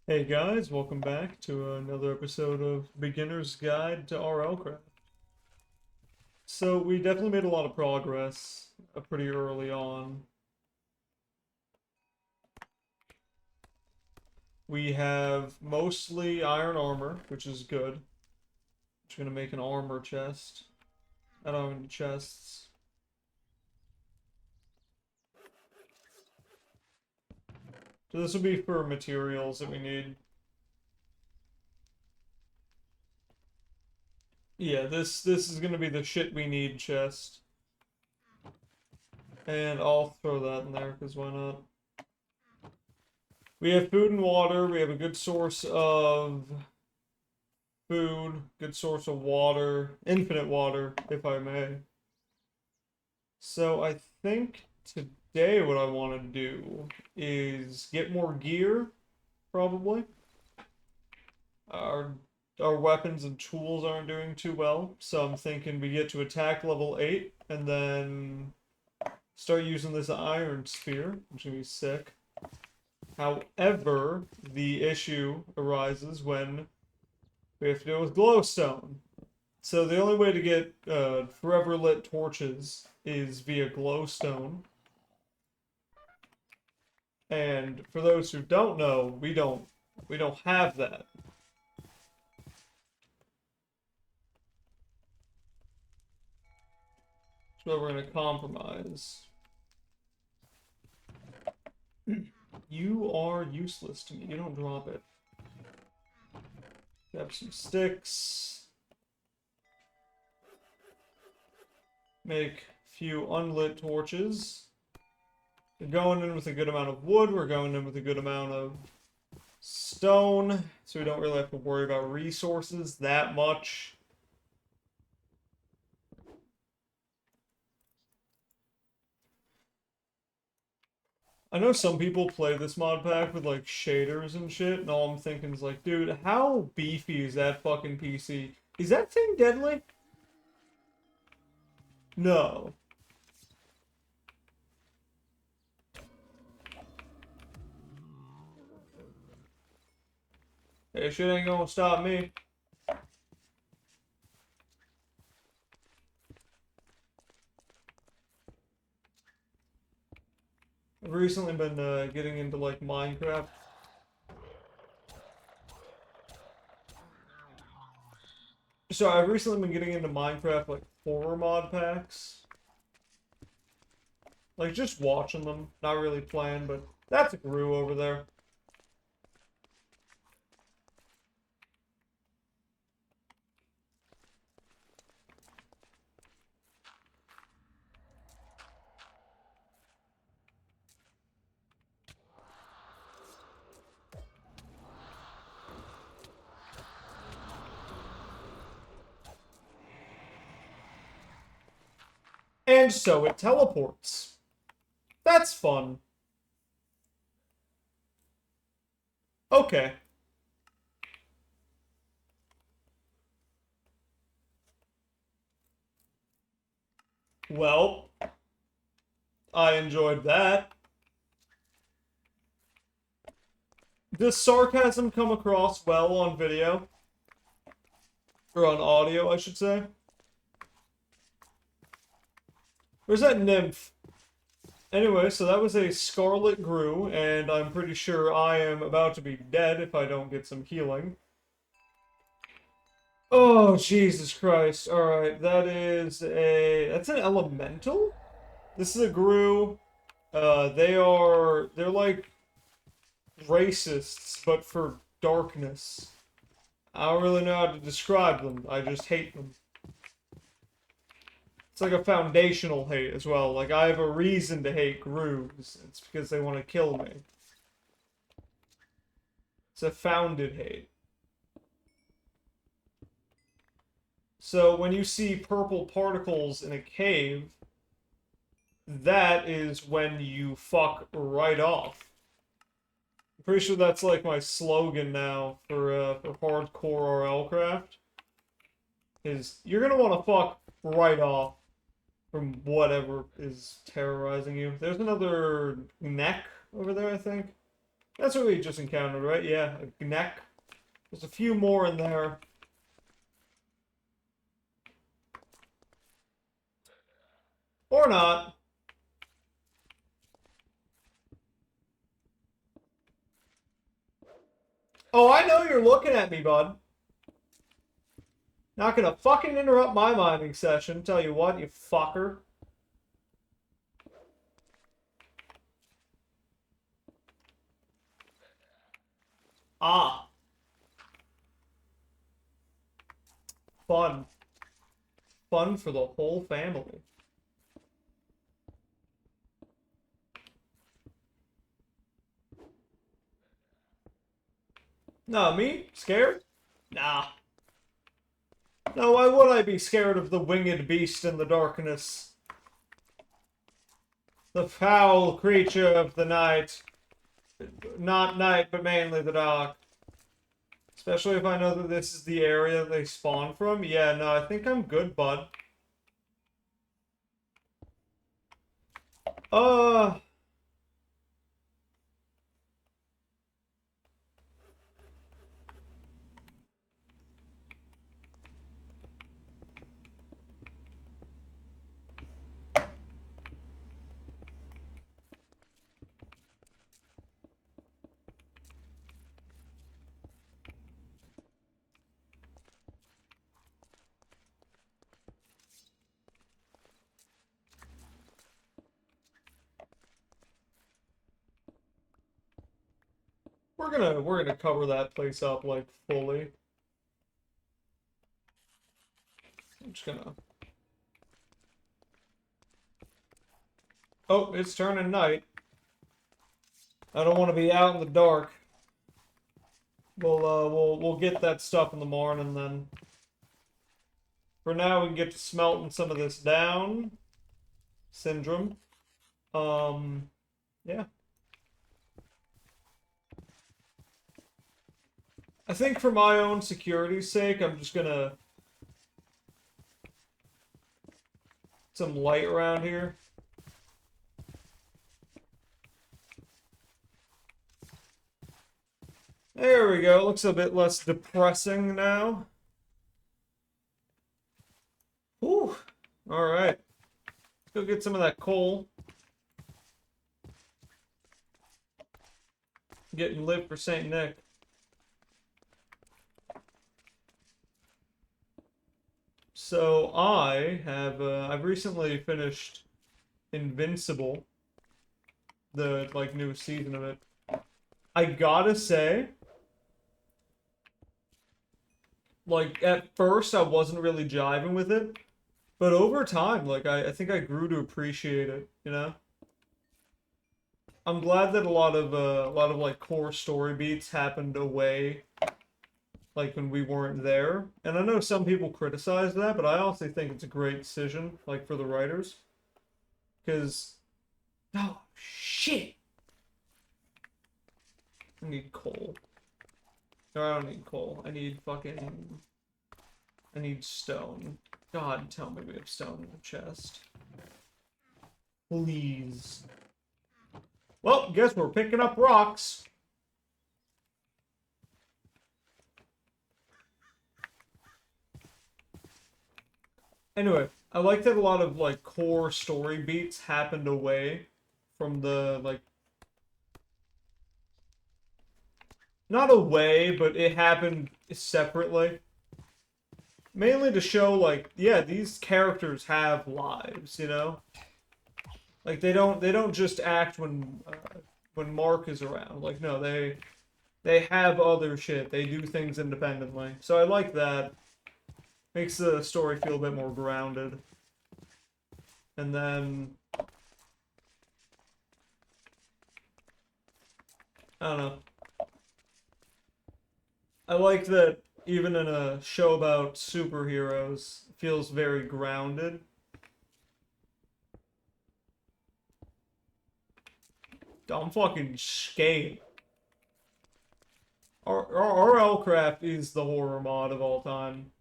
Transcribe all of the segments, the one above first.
Hey guys, welcome back to another episode of Beginner's Guide to RL Craft. So we definitely made a lot of progress pretty early on. We have mostly iron armor, which is good. Just gonna make an armor chest. I don't have any chests. So this will be for materials that we need. Yeah, this is gonna be the shit we need chest. And I'll throw that in there, because why not? We have food and water. We have a good source of food, good source of water, infinite water, if I may. So I think today what I want to do is get more gear, probably. Our our weapons and tools aren't doing too well, so I'm thinking we get to attack level 8 and then start using this iron spear, which is gonna be sick. However, the issue arises when we have to deal with glowstone. So the only way to get forever lit torches is via glowstone. And for those who don't know, we don't have that. So we're gonna compromise. You are useless to me. You don't drop it. Grab some sticks. Make a few unlit torches. We're going in with a good amount of wood. We're going in with a good amount of stone. So we don't really have to worry about resources that much. I know some people play this mod pack with like shaders and shit, and all I'm thinking is like, dude, how beefy is that fucking PC? Is that thing deadly? No. Hey, shit ain't gonna stop me. I've recently been getting into like Minecraft. So I've recently been getting into Minecraft like horror mod packs. Like just watching them, not really playing, but that's a Gru over there. And so it teleports. That's fun. Okay. Well, I enjoyed that. Does sarcasm come across well on video? Or on audio, I should say. Where's that nymph? Anyway, so that was a Scarlet Gru, and I'm pretty sure I am about to be dead if I don't get some healing. Oh, Jesus Christ. Alright, that's an elemental? This is a Gru. They're like racists, but for darkness. I don't really know how to describe them. I just hate them. It's like a foundational hate as well. Like, I have a reason to hate Grus. It's because they want to kill me. It's a founded hate. So when you see purple particles in a cave, that is when you fuck right off. I'm pretty sure that's like my slogan now for hardcore RL craft. Is you're gonna want to fuck right off from whatever is terrorizing you. There's another neck over there, I think. That's what we just encountered, right? Yeah, a neck. There's a few more in there. Or not. Oh, I know you're looking at me, bud. Not gonna fucking interrupt my mining session. Tell you what, you fucker. Ah. Fun. Fun for the whole family. No, me? Scared? Nah. No, why would I be scared of the winged beast in the darkness? The foul creature of the night. Not night, but mainly the dark. Especially if I know that this is the area they spawn from. Yeah, no, I think I'm good, bud. Uh... We're gonna cover that place up, like, fully. I'm just gonna... Oh, it's turning night. I don't want to be out in the dark. We'll get that stuff in the morning then. For now, we can get to smelting some of this down. Syndrome. Yeah. I think for my own security's sake, I'm just gonna... some light around here. There we go. Looks a bit less depressing now. Whew. Alright. Let's go get some of that coal. Getting lit for St. Nick. So I've recently finished Invincible, the like newest season of it. I gotta say, like at first I wasn't really jiving with it, but over time, like I think I grew to appreciate it, you know? I'm glad that a lot of like core story beats happened away like when we weren't there. And I know some people criticize that, but I honestly think it's a great decision, like for the writers. Because oh shit. I need coal. No, I don't need coal. I need stone. God, tell me we have stone in the chest. Please. Well, guess we're picking up rocks. Anyway, I like that a lot of like core story beats happened away from the like not away, but it happened separately. Mainly to show like, yeah, these characters have lives, you know? Like they don't just act when Mark is around. Like no, they have other shit. They do things independently. So I like that. Makes the story feel a bit more grounded. And then I don't know. I like that even in a show about superheroes, it feels very grounded. I'm fucking scared. RL Craft is the horror mod of all time.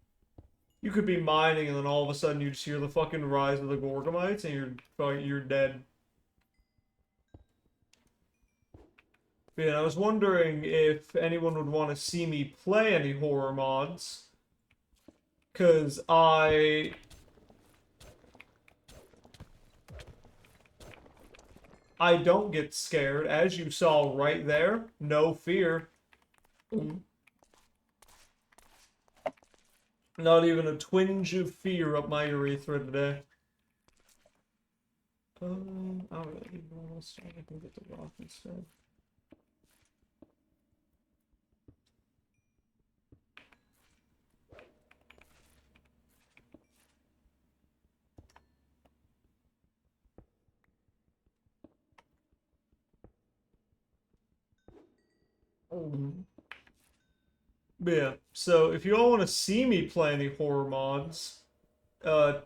You could be mining and then all of a sudden you just hear the fucking rise of the Gorgomites and you're dead. Yeah, I was wondering if anyone would want to see me play any horror mods. Because I don't get scared, as you saw right there. No fear. Not even a twinge of fear up my urethra today. I don't really need normal stuff. I can get the rock instead. But yeah, so if you all want to see me play any horror mods, uh,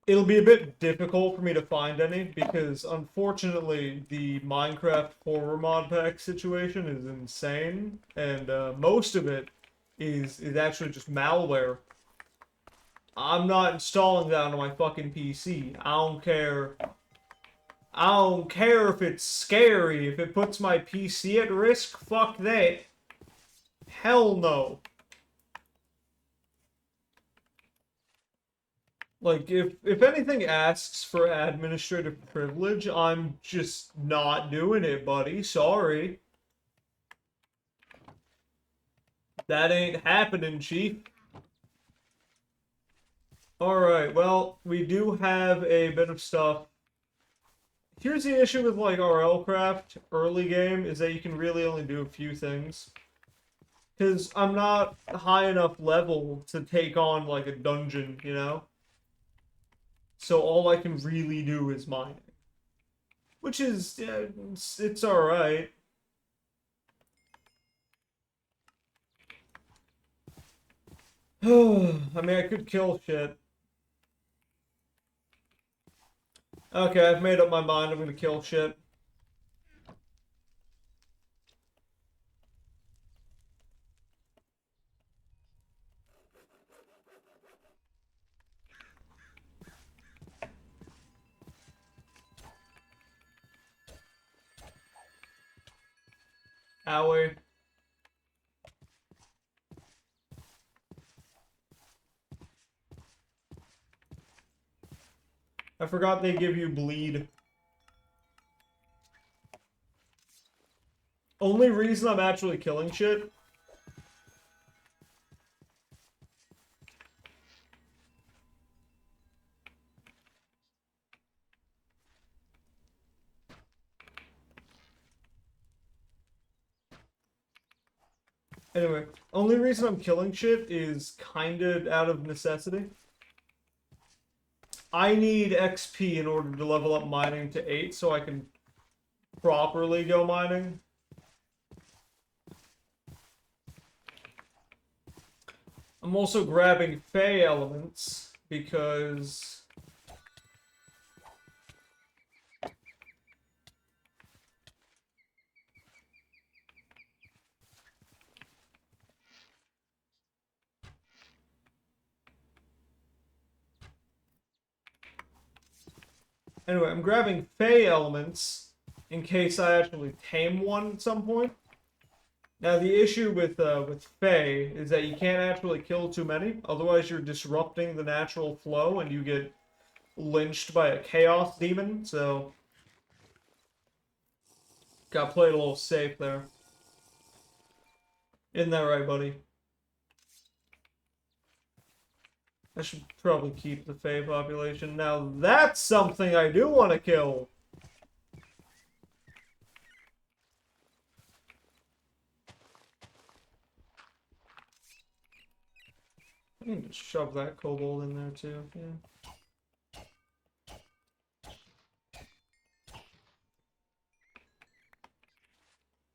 it'll be a bit difficult for me to find any because unfortunately the Minecraft horror mod pack situation is insane, and most of it is actually just malware. I'm not installing that on my fucking PC. I don't care. I don't care if it's scary. If it puts my PC at risk, fuck that. Hell no. Like, if anything asks for administrative privilege, I'm just not doing it, buddy. Sorry. That ain't happening, Chief. Alright, well, we do have a bit of stuff. Here's the issue with, like, RLCraft early game, is that you can really only do a few things. Because I'm not high enough level to take on, like, a dungeon, you know? So all I can really do is mining. Which is, yeah, it's alright. I mean, I could kill shit. Okay, I've made up my mind. I'm gonna kill shit. Owie. I forgot they give you bleed. Only reason I'm actually killing shit. Anyway, only reason I'm killing shit is kinda out of necessity. I need XP in order to level up mining to 8 so I can properly go mining. I'm also grabbing Fey elements because anyway, I'm grabbing Fey elements in case I actually tame one at some point. Now the issue with Fey is that you can't actually kill too many, otherwise you're disrupting the natural flow and you get lynched by a chaos demon, so gotta play it a little safe there. Isn't that right, buddy? I should probably keep the Fey population. Now that's something I do want to kill! I need to shove that kobold in there too, yeah.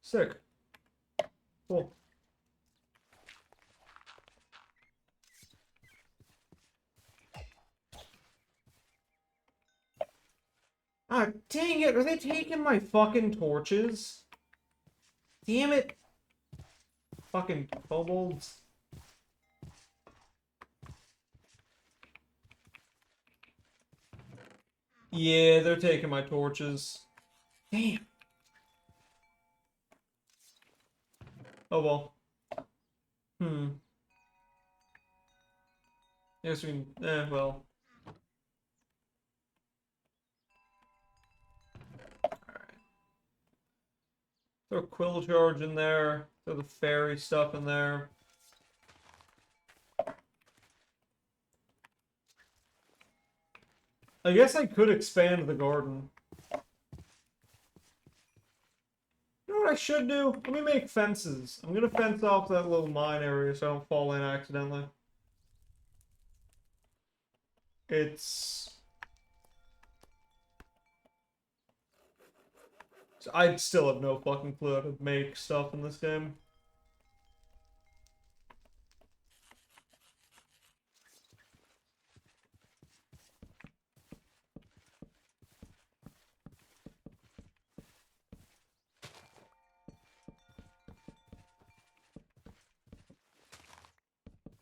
Sick. Cool. Ah, dang it! Are they taking my fucking torches? Damn it! Fucking kobolds. Yeah, they're taking my torches. Damn. Oh well. Yes, we. Well. Alright. Throw Quill Charge in there. Throw the fairy stuff in there. I guess I could expand the garden. You know what I should do? Let me make fences. I'm gonna fence off that little mine area so I don't fall in accidentally. It's... I still have no fucking clue how to make stuff in this game.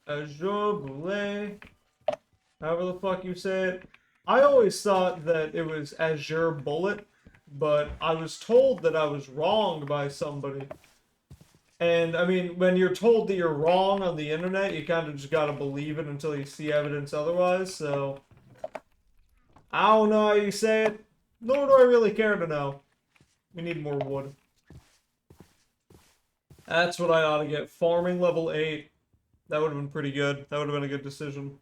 Azure Boule. However the fuck you say it. I always thought that it was Azure Bullet, but I was told that I was wrong by somebody. And, I mean, when you're told that you're wrong on the internet, you kind of just gotta believe it until you see evidence otherwise, so... I don't know how you say it, nor do I really care to know. We need more wood. That's what I ought to get. Farming level 8. That would have been pretty good. That would have been a good decision.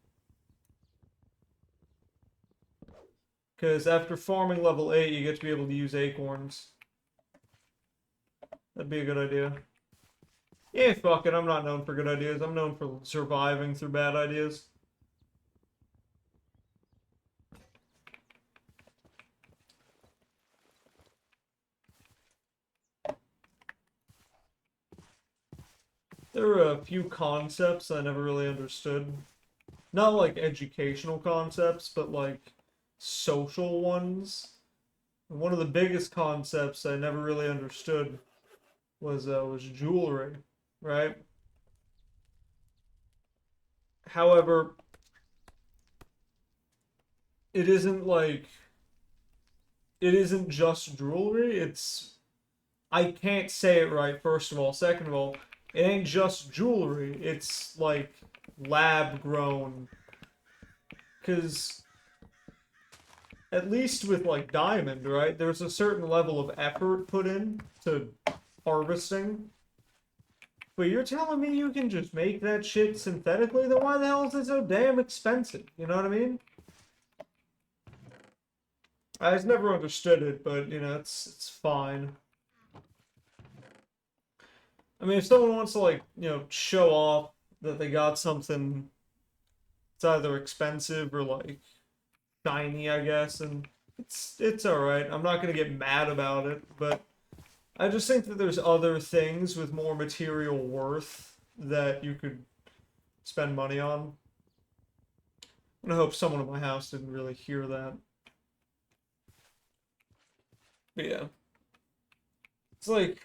Because after farming level 8, you get to be able to use acorns. That'd be a good idea. Yeah, fuck it. I'm not known for good ideas. I'm known for surviving through bad ideas. There are a few concepts I never really understood. Not like educational concepts, but like social ones. And one of the biggest concepts I never really understood was jewelry, right? However, it isn't just jewelry, I can't say it right, first of all. Second of all, it ain't just jewelry, it's like lab grown. Because at least with like diamond, right, there's a certain level of effort put in to harvesting. But you're telling me you can just make that shit synthetically? Then why the hell is it so damn expensive? You know what I mean? I just never understood it, but you know, it's fine. I mean, if someone wants to like, you know, show off that they got something, it's either expensive or like shiny, I guess, and it's all right. I'm not gonna get mad about it, but I just think that there's other things with more material worth that you could spend money on. I hope someone at my house didn't really hear that. But yeah. It's like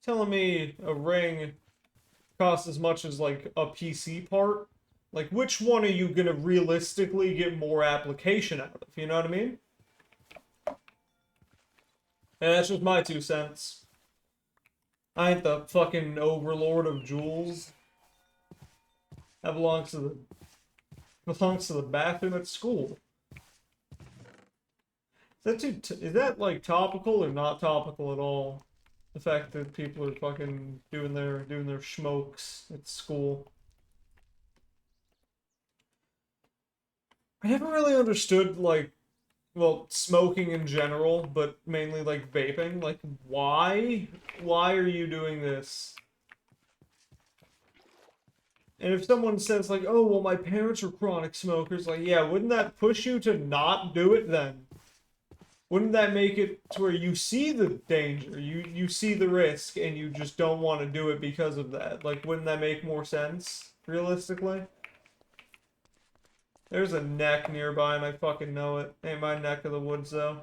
telling me a ring costs as much as like a PC part. Like, which one are you gonna realistically get more application out of? You know what I mean? And that's just my 2 cents. I ain't the fucking overlord of jewels. That belongs to the bathroom at school. Is that like topical or not topical at all? The fact that people are fucking doing their smokes at school. I never really understood like, well, smoking in general, but mainly like vaping. Like, why? Why are you doing this? And if someone says like, oh, well, my parents are chronic smokers, like, yeah, wouldn't that push you to not do it then? Wouldn't that make it to where you see the danger, you see the risk, and you just don't want to do it because of that? Like, wouldn't that make more sense, realistically? There's a neck nearby, and I fucking know it. Ain't my neck of the woods, though.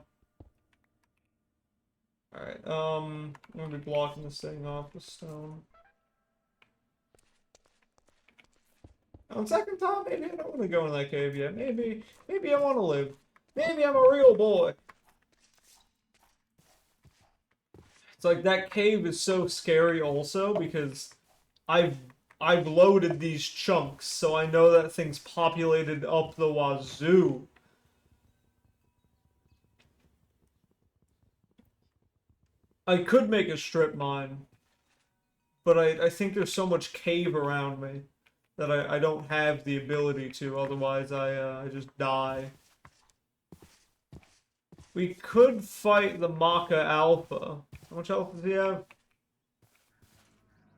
Alright, I'm gonna be blocking this thing off with stone. On second thought, maybe I don't want to go in that cave yet. Maybe I want to live. Maybe I'm a real boy. like that cave is so scary also because I've I've loaded these chunks, so I know that thing's populated up the wazoo. I could make a strip mine, but I think there's so much cave around me that I don't have the ability to, otherwise I just die. We could fight the Maka Alpha. How much health does he have?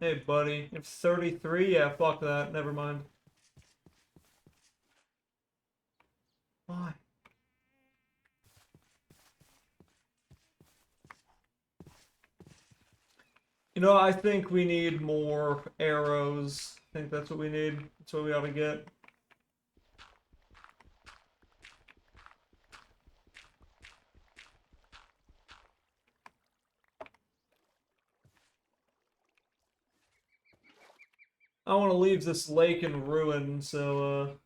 Hey, buddy. You have 33? Yeah, fuck that. Never mind. Why? You know, I think we need more arrows. I think that's what we need. That's what we ought to get. I want to leave this lake in ruin, so,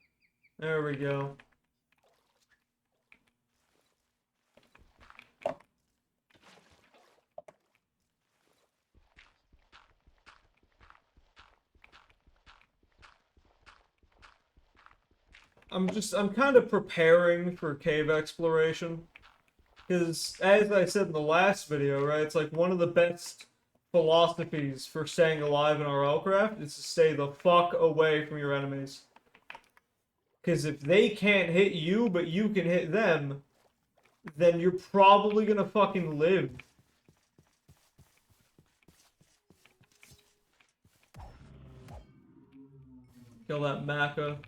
there we go. I'm kind of preparing for cave exploration. Because, as I said in the last video, right, it's like one of the best philosophies for staying alive in RLcraft is to stay the fuck away from your enemies. Because if they can't hit you, but you can hit them, then you're probably gonna fucking live. Kill that Maka.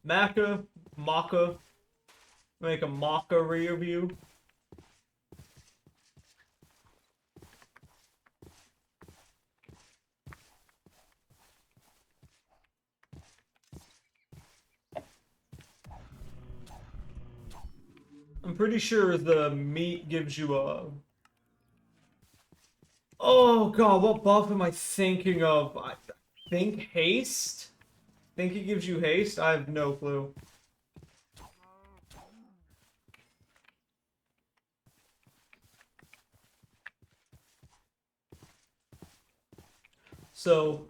Maka. Make a mockery of you. I'm pretty sure the meat gives you a... Oh god, what buff am I thinking of? I think haste? Think it gives you haste? I have no clue. So,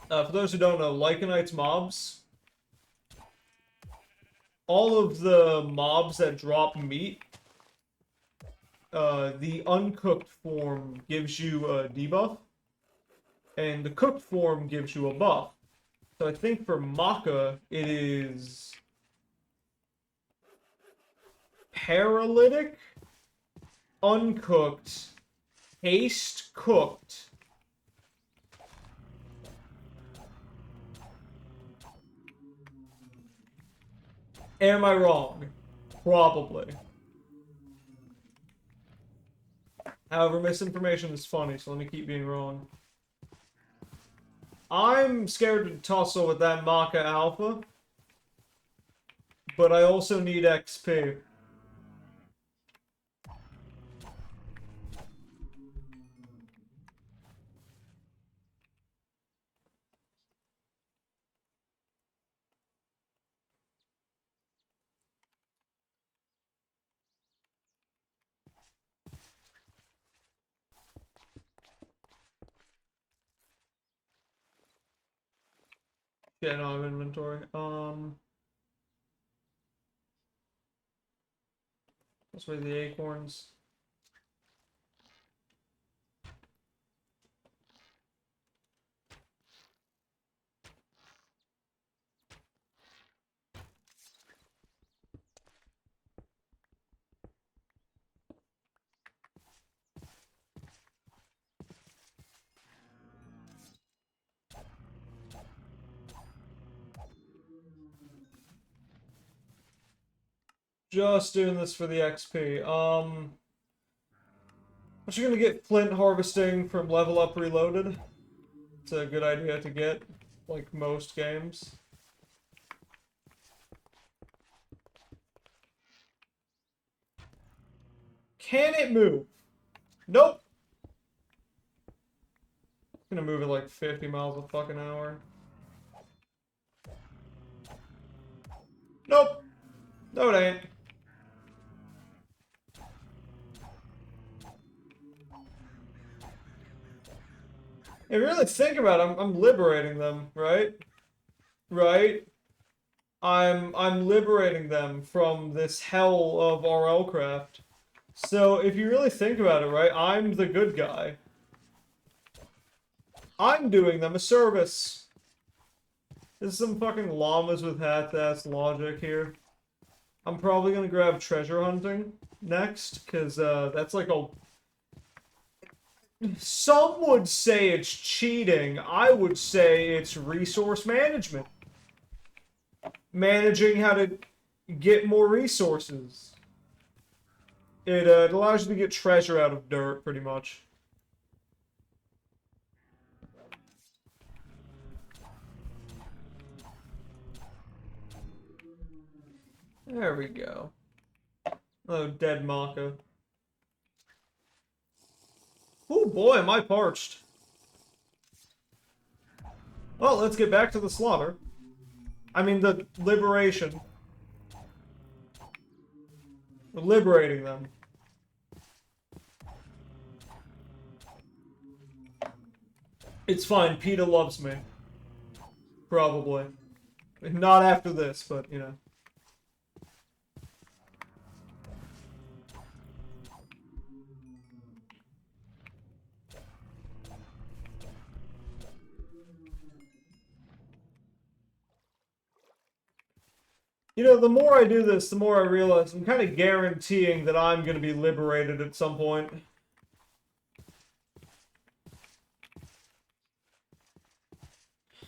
for those who don't know, Lycanites mobs, all of the mobs that drop meat, the uncooked form gives you a debuff, and the cooked form gives you a buff. So I think for Maka, it is paralytic, uncooked, haste cooked. Am I wrong? Probably. However, misinformation is funny, so let me keep being wrong. I'm scared to tussle with that Maka Alpha, but I also need XP. Yeah, no, I have inventory. That's where the acorns. Just doing this for the XP. I'm just gonna get flint harvesting from Level Up Reloaded. It's a good idea to get, like most games. Can it move? Nope. It's gonna move at like 50 miles a fucking hour. Nope. No, it ain't. If you really think about it, I'm liberating them, right? Right? I'm liberating them from this hell of RL craft. So if you really think about it, right, I'm the good guy. I'm doing them a service. There's some fucking llamas with hats-ass logic here. I'm probably gonna grab treasure hunting next, because that's like a... Some would say it's cheating. I would say it's resource management. Managing how to get more resources. It allows you to get treasure out of dirt, pretty much. There we go. Oh, dead Maka. Oh boy, am I parched. Well, let's get back to the slaughter. I mean, the liberation. We're liberating them. It's fine, PETA loves me. Probably. Not after this, but, you know. You know, the more I do this, the more I realize I'm kind of guaranteeing that I'm going to be liberated at some point.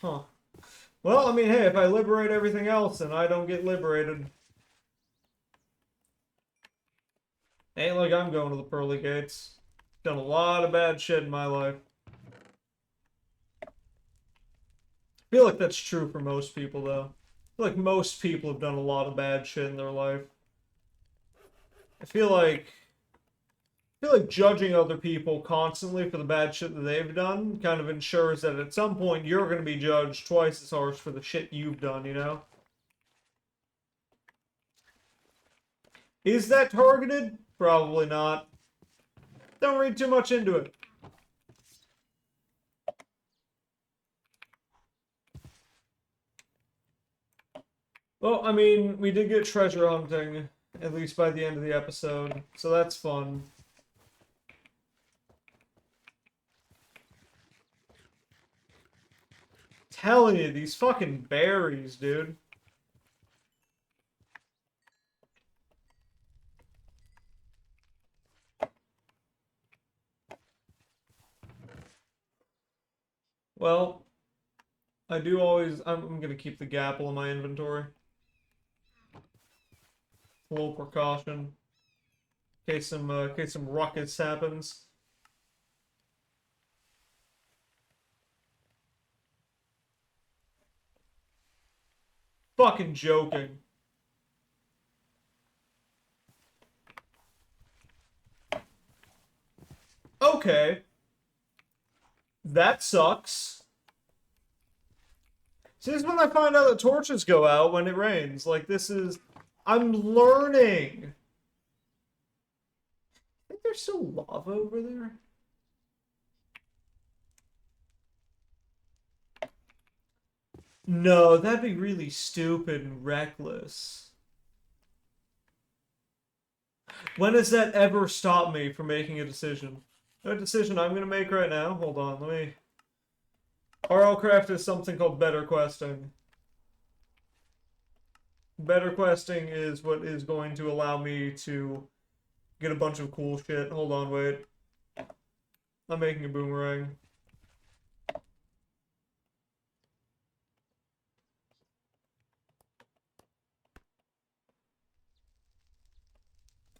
Huh. Well, I mean, hey, if I liberate everything else and I don't get liberated... Ain't like I'm going to the pearly gates. Done a lot of bad shit in my life. I feel like that's true for most people, though. I feel like most people have done a lot of bad shit in their life. I feel like judging other people constantly for the bad shit that they've done kind of ensures that at some point you're going to be judged twice as harsh for the shit you've done, you know? Is that targeted? Probably not. Don't read too much into it. Well, I mean, we did get treasure hunting, at least by the end of the episode, so that's fun. Telling you, these fucking berries, dude. Well, I do always... I'm gonna keep the gapple in my inventory. A little precaution. In case some ruckus happens. Fucking joking. Okay. That sucks. See, this is when I find out that torches go out when it rains. Like, this is... I'm learning! I think there's still lava over there. No, that'd be really stupid and reckless. When has that ever stopped me from making a decision? A decision I'm gonna make right now? Hold on, let me... RL Craft is something called better questing. Better questing is what is going to allow me to get a bunch of cool shit. Hold on, wait. I'm making a boomerang.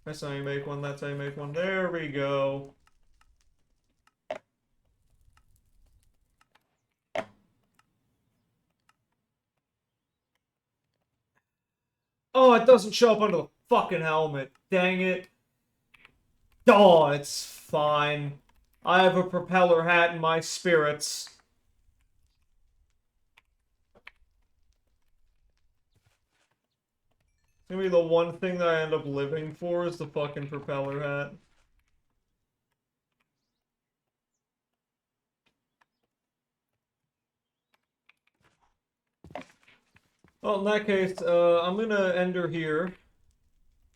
That's how you make one, that's how you make one. There we go. Oh, it doesn't show up under the fucking helmet. Dang it. Oh, it's fine. I have a propeller hat in my spirits. It's gonna be the one thing that I end up living for is the fucking propeller hat. Well, in that case, I'm gonna end her here. If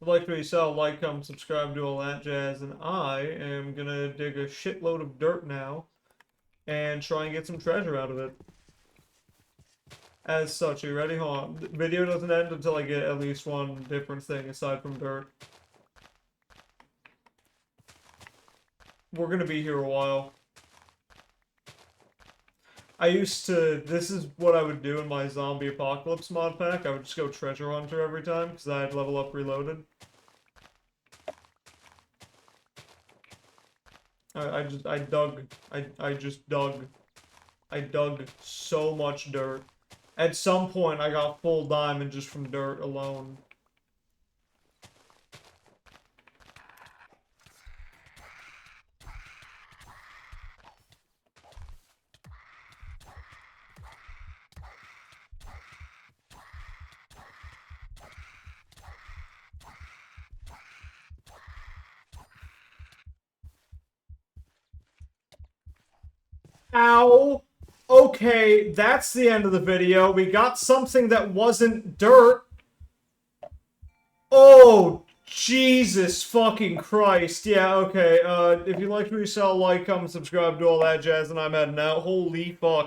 you like what you saw, like, comment, subscribe, do all that jazz, and I am gonna dig a shitload of dirt now and try and get some treasure out of it. As such, are you ready? Hold on. The video doesn't end until I get at least one different thing aside from dirt. We're gonna be here a while. This is what I would do in my zombie apocalypse mod pack. I would just go treasure hunter every time, because I'd level up reloaded. I dug so much dirt. At some point, I got full diamond just from dirt alone. Ow! Okay, that's the end of the video. We got something that wasn't dirt. Oh, Jesus fucking Christ. Yeah, okay. If you liked what you saw, like, comment, subscribe, do all that jazz, and I'm heading out. Holy fuck.